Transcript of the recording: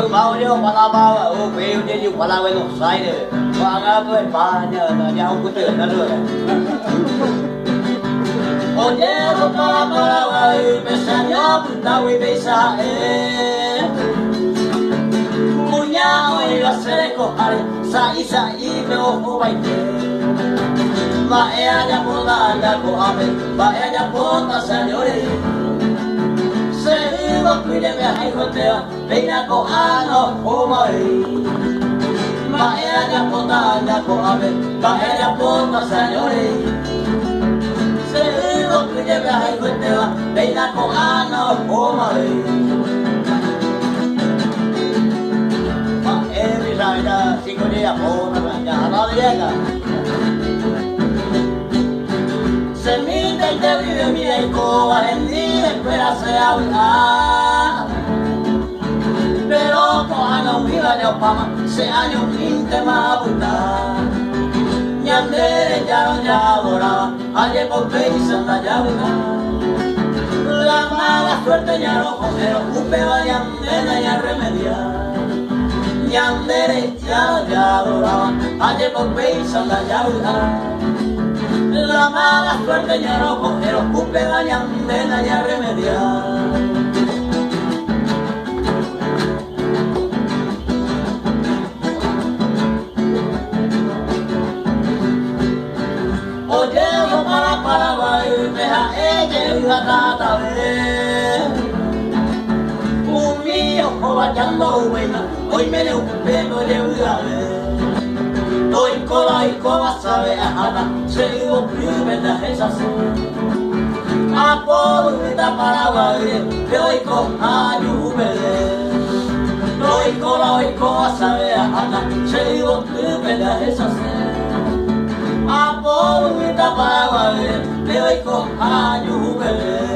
Mario Palababa, o veio de Palau Buenos Aires, pagado España, ya un puto de Oye, para me salió puta y besa, Muñao y la seco, sai, me ojo baile. Vaya ya por la coame, vaya ya por la señores. Seguimos cuídeme a hijotea, venga con ano, hombre. Vaya ya por la coame, vaya ya por la señores. Seguimos cuídeme a hijotea, venga con ano, hombre. Every night, 5 días por la mañana, no llega. Semita y te vive mi escoba, en día espera se habla. Pero con años viva de Opama, se años 20 más puta. Ñandere ya no ya adoraba, ayer por Peisa la llave. La mala suerte ya no cogieron, un pedo de Ñandera ya remediar. Ñandere ya no ya adoraba, ayer por Peisa la llave. La mala suerte ya no cogieron, un pedo de Ñandera ya remediar. Oye, yo para Paraguay, deja ella y la tata ver. Un mío, cobachando buena, hoy me dio un pedo de una vez. Doy cola y coba sabe a jata, seguido primera esa a pobreta Paraguay, que hoy con ayúbele. Doy cola y coba sabe a jata, seguido primera esa a pobreta Paraguay, que hoy con ayúbele.